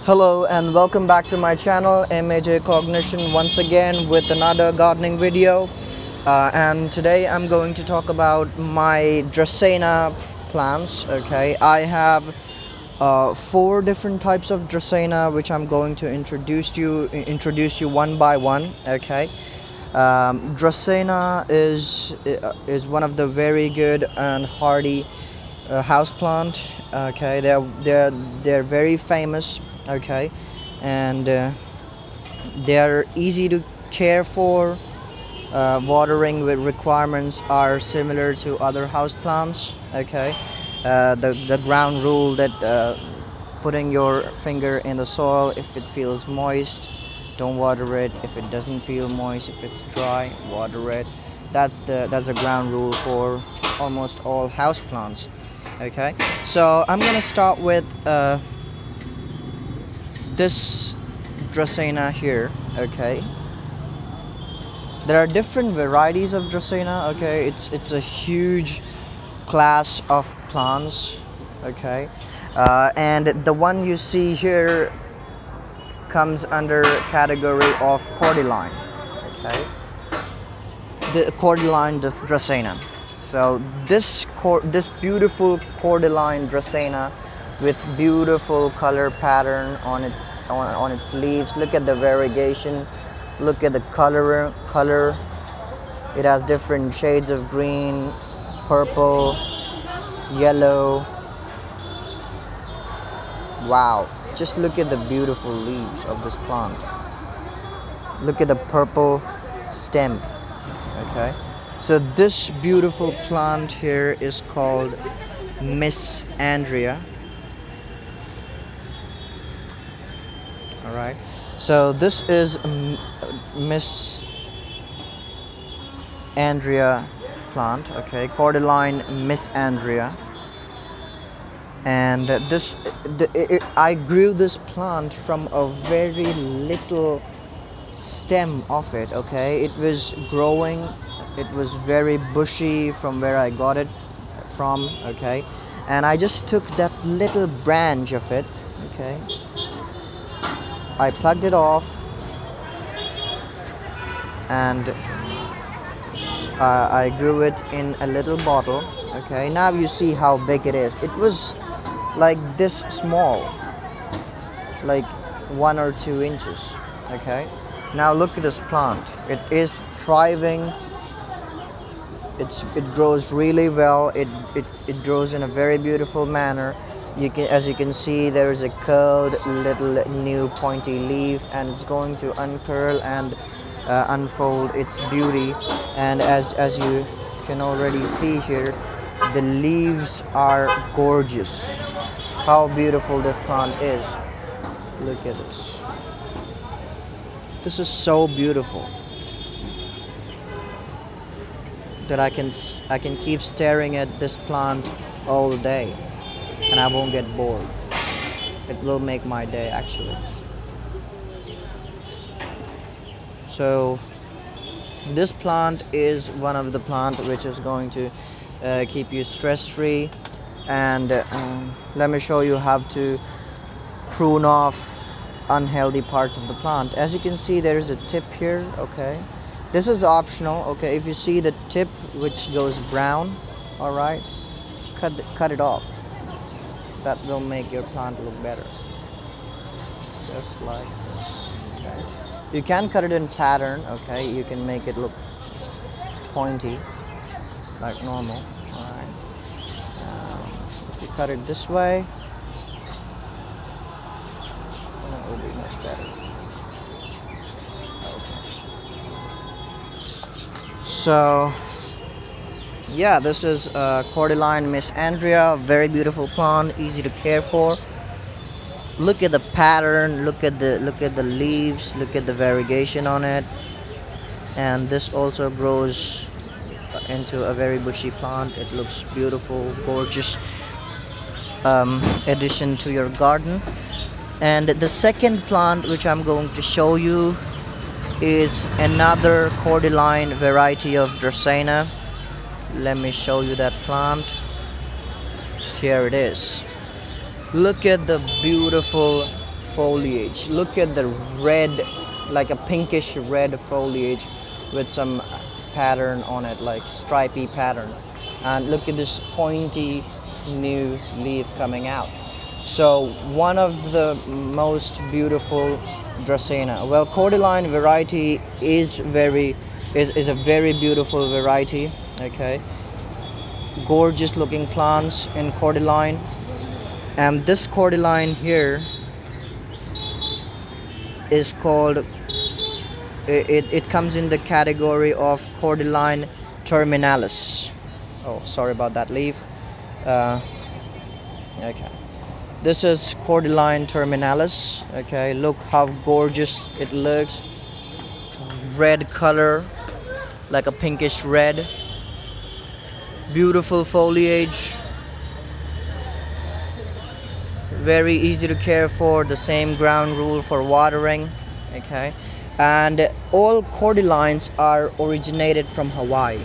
Hello and welcome back to my channel MAJ Cognition once again with another gardening video. And today I'm going to talk about my Dracaena plants. Okay, I have four different types of Dracaena which I'm going to introduce you one by one. Okay, Dracaena is one of the very good and hardy house plant. Okay, they're very famous. Okay, and they're easy to care for. Watering with requirements are similar to other house plants. Okay, the ground rule that putting your finger in the soil, if it feels moist, don't water it. If it doesn't feel moist, if it's dry, water it. That's the ground rule for almost all house plants. Okay, so I'm gonna start with this Dracaena here. Okay, there are different varieties of Dracaena. Okay, it's a huge class of plants. Okay, and the one you see here comes under category of Cordyline. Okay, the Cordyline Dracaena. So this beautiful Cordyline Dracaena with beautiful color pattern on its leaves. Look at the variegation. Look at the color. It has different shades of green, purple, yellow. Wow! Just look at the beautiful leaves of this plant. Look at the purple stem. Okay. So this beautiful plant here is called Miss Andrea. Alright, so this is Miss Andrea plant. Okay, Cordyline Miss Andrea. And I grew this plant from a very little stem of it. Okay, it was growing. It was very bushy from where I got it from. Okay, and I just took that little branch of it. Okay, I plugged it off and I grew it in a little bottle. Okay, now you see how big it is. It was like this small, like 1 or 2 inches. Okay, now look at this plant. It is thriving. It grows really well. It grows in a very beautiful manner. As you can see, there is a curled little new pointy leaf, and it's going to uncurl and unfold its beauty. And as you can already see here, the leaves are gorgeous. How beautiful this plant is. Look at this. This is so beautiful that I can keep staring at this plant all day and I won't get bored. It will make my day actually. So this plant is one of the plant which is going to keep you stress free. And let me show you how to prune off unhealthy parts of the plant. As you can see, there is a tip here. Okay, this is optional. Okay, if you see the tip which goes brown, all right, cut it off. That will make your plant look better. Just like this. Okay, you can cut it in pattern. Okay, you can make it look pointy like normal. All right, if you cut it this way, then it will be much better. So yeah, this is Cordyline Miss Andrea. Very beautiful plant, easy to care for. Look at the pattern. Look at the leaves. Look at the variegation on it. And this also grows into a very bushy plant. It looks beautiful, gorgeous addition to your garden. And the second plant which I'm going to show you is another Cordyline variety of Dracaena. Let me show you that plant. Here it is. Look at the beautiful foliage. Look at the red, like a pinkish red foliage with some pattern on it, like stripy pattern. And look at this pointy new leaf coming out. So one of the most beautiful Dracaena. Well, Cordyline variety is a very beautiful variety. Okay, gorgeous looking plants in Cordyline, and this Cordyline here is called. It comes in the category of Cordyline Terminalis. Oh, sorry about that leaf. Okay. This is Cordyline Terminalis. Okay, look how gorgeous it looks. Red color, like a pinkish red. Beautiful foliage. Very easy to care for. The same ground rule for watering. Okay, and all Cordylines are originated from Hawaii.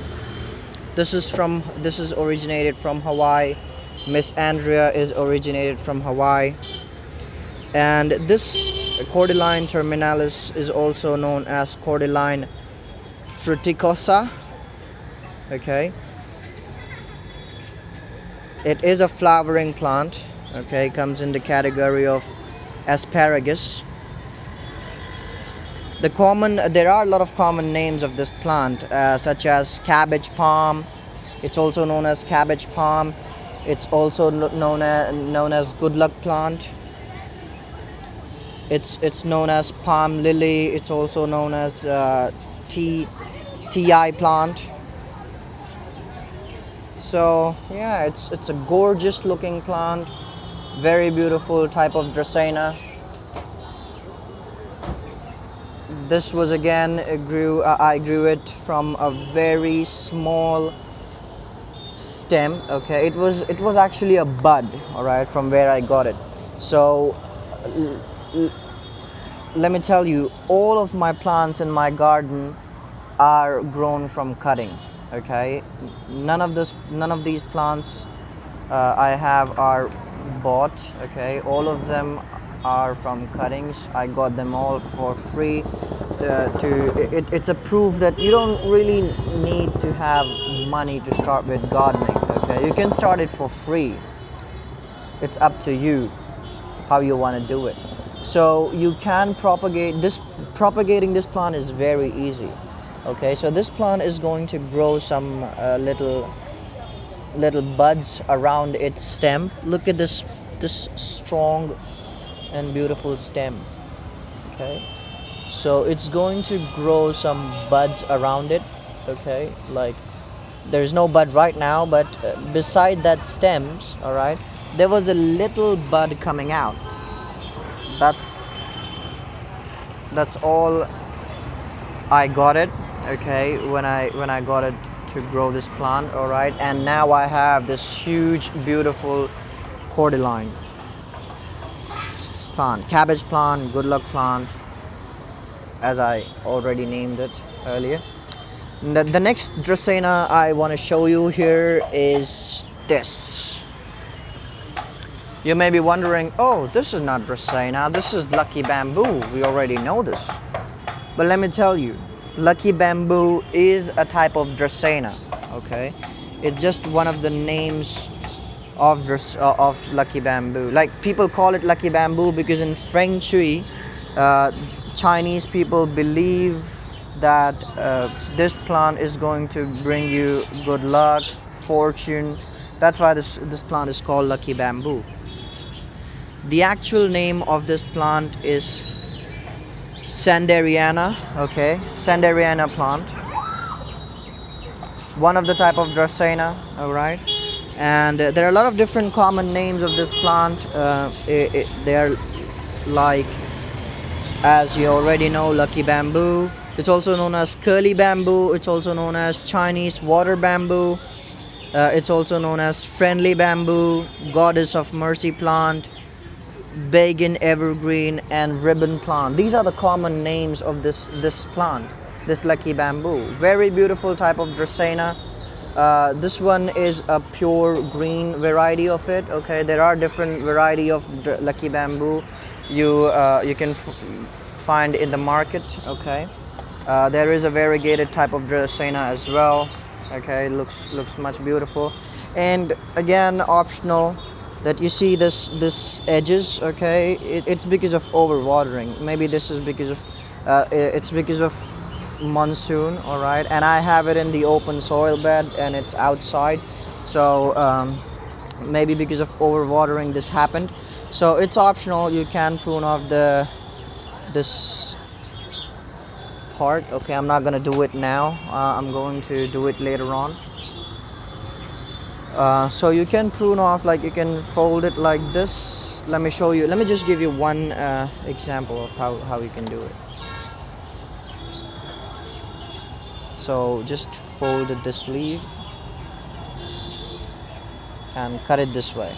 This is originated from Hawaii. Miss Andrea is originated from Hawaii, and this Cordyline Terminalis is also known as Cordyline Fruticosa. Okay, it is a flowering plant. Okay, comes in the category of asparagus. There are a lot of common names of this plant, such as cabbage palm. It's also known as cabbage palm. It's also known as Goodluck plant. It's known as palm lily. It's also known as TI plant. So yeah, it's a gorgeous looking plant, very beautiful type of Dracaena. This was again I grew it from a very small stem. Okay, it was actually a bud, all right, from where I got it. So let me tell you, all of my plants in my garden are grown from cutting. Okay, none of these plants I have are bought. Okay, all of them are from cuttings. I got them all for free. It's a proof that you don't really need to have money to start with gardening. Okay, you can start it for free. It's up to you how you want to do it. So you can propagating this plant is very easy. Okay, so this plant is going to grow some little buds around its stem. Look at this strong and beautiful stem. Okay, so it's going to grow some buds around it. Okay, like there's no bud right now, but beside that stems, all right, there was a little bud coming out. That's all I got it. Okay, when I got it to grow this plant, all right, and now I have this huge beautiful Cordyline plant, cabbage plant, Goodluck plant, as I already named it earlier. The next Dracaena I want to show you here is this. You may be wondering, oh, this is not Dracaena, this is Lucky Bamboo. We already know this. But let me tell you, Lucky Bamboo is a type of Dracaena. Okay, it's just one of the names of Lucky Bamboo. Like, people call it Lucky Bamboo because in Feng Shui, Chinese people believe that this plant is going to bring you good luck, fortune. That's why this plant is called Lucky Bamboo. The actual name of this plant is Sanderiana. Okay, Sanderiana plant, one of the type of Dracaena. All right, and there are a lot of different common names of this plant. They are like, as you already know, Lucky Bamboo. It's also known as curly bamboo. It's also known as Chinese water bamboo. It's also known as friendly bamboo, goddess of mercy plant, Belgian evergreen, and ribbon plant. These are the common names of this plant, this Lucky Bamboo. Very beautiful type of Dracaena. This one is a pure green variety of it. Okay, there are different variety of Lucky Bamboo. you can find in the market. Okay, there is a variegated type of Dracaena as well. Okay, looks much beautiful, and again optional that you see this edges. Okay, it's because of overwatering. Maybe this is because of it's because of monsoon. All right, and I have it in the open soil bed and it's outside, so maybe because of overwatering this happened. So it's optional. You can prune off this part. Okay, I'm not gonna do it now. I'm going to do it later on. So you can prune off, like you can fold it like this. Let me show you. Let me just give you one example of how you can do it. So just fold the sleeve and cut it this way,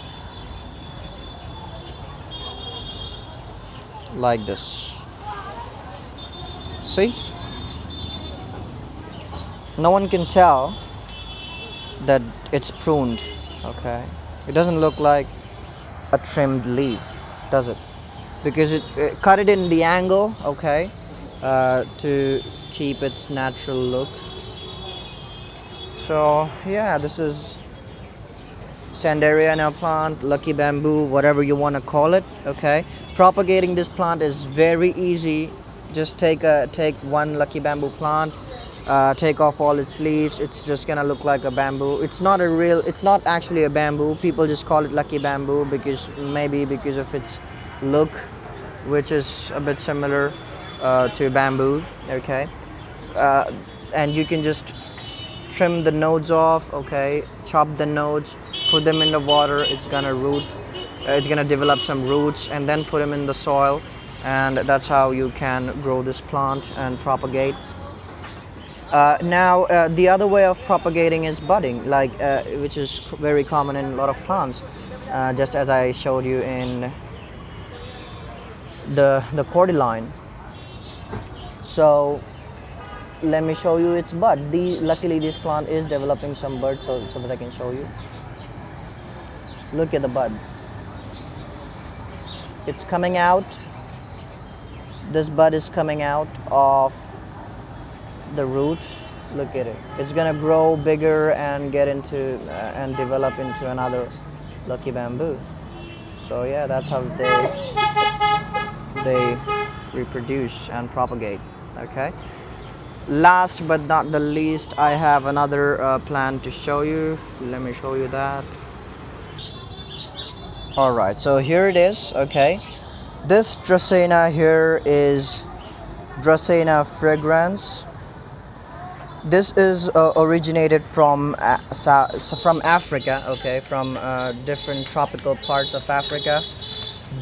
like this. See? No one can tell that it's pruned. Okay, it doesn't look like a trimmed leaf, does it? Because it cut it in the angle. Okay, to keep its natural look. So yeah, this is Sanderiana plant, lucky bamboo, whatever you want to call it. Okay, propagating this plant is very easy. Just take one lucky bamboo plant, take off all its leaves. It's just gonna look like a bamboo. It's not actually a bamboo. People just call it lucky bamboo because of its look, which is a bit similar to bamboo. Okay, and you can just trim the nodes off. Okay, chop the nodes, put them in the water. It's gonna root. It's gonna develop some roots, and then put them in the soil, and that's how you can grow this plant and propagate. Now the other way of propagating is budding, like which is very common in a lot of plants, just as I showed you in the cordyline. So let me show you its bud. Luckily this plant is developing some buds, so that I can show you. Look at the bud. It's coming out. This bud is coming out of the root. Look at it. It's gonna grow bigger and get into and develop into another lucky bamboo. So yeah, that's how they reproduce and propagate. Okay. Last but not the least, I have another plant to show you. Let me show you that. All right, so here it is. Okay, this Dracaena here is Dracaena Fragrans. This is originated from Africa. Okay, from different tropical parts of Africa.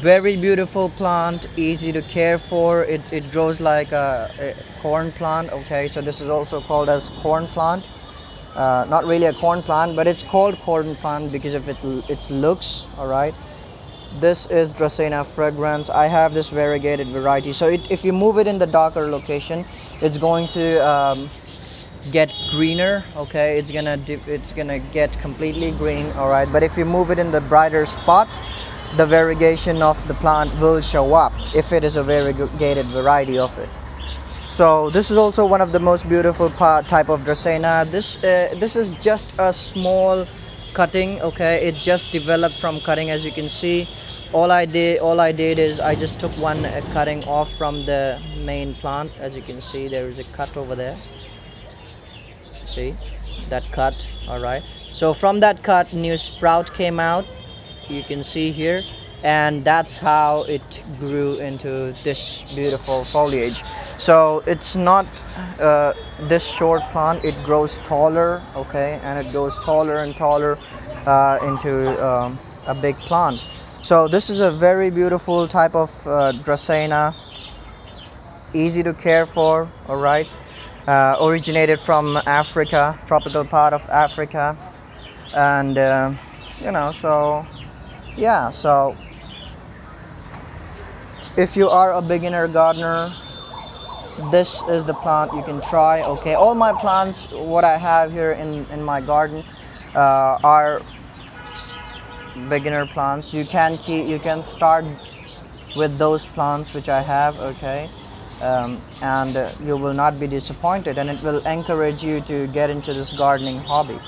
Very beautiful plant, easy to care for. It grows like a corn plant. Okay, so this is also called as corn plant. Not really a corn plant, but it's called corn plant because of its looks. All right, this is Dracaena Fragrance. I have this variegated variety, so if you move it in the darker location, it's going to get greener. Okay, it's gonna get completely green. All right, but if you move it in the brighter spot, the variegation of the plant will show up if it is a variegated variety of it. So this is also one of the most beautiful type of Dracaena. This is just a small cutting. Okay, it just developed from cutting, as you can see. All I did is I just took one cutting off from the main plant. As you can see, there is a cut over there. See that cut? All right, so from that cut, new sprout came out. You can see here, and that's how it grew into this beautiful foliage. So it's not this short plant, it grows taller. Okay, and it goes taller and taller into a big plant. So this is a very beautiful type of Dracaena, easy to care for. All right, originated from Africa, tropical part of Africa, and you know, so yeah, so if you are a beginner gardener, this is the plant you can try. Okay, all my plants, what I have here in my garden, are beginner plants. You can start with those plants which I have, okay? And you will not be disappointed, and it will encourage you to get into this gardening hobby.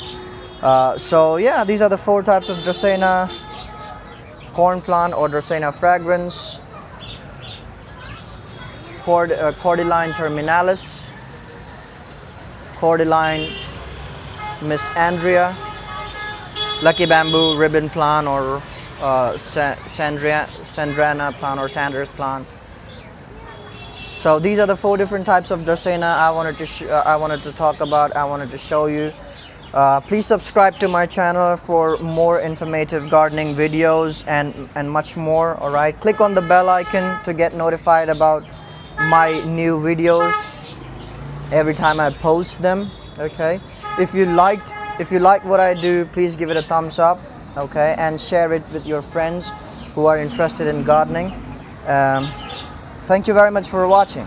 So yeah, these are the 4 types of Dracaena corn plant or Dracaena Fragrans. Cordyline Terminalis, Cordyline Miss Andrea, Lucky Bamboo Ribbon plant, or Sanderiana plant or Sanders plant. So these are the 4 different types of Dracaena I wanted to talk about. I wanted to show you. Please subscribe to my channel for more informative gardening videos and much more. All right, click on the bell icon to get notified about my new videos every time I post them. Okay, if you like what I do, please give it a thumbs up, okay, and share it with your friends who are interested in gardening. Thank you very much for watching.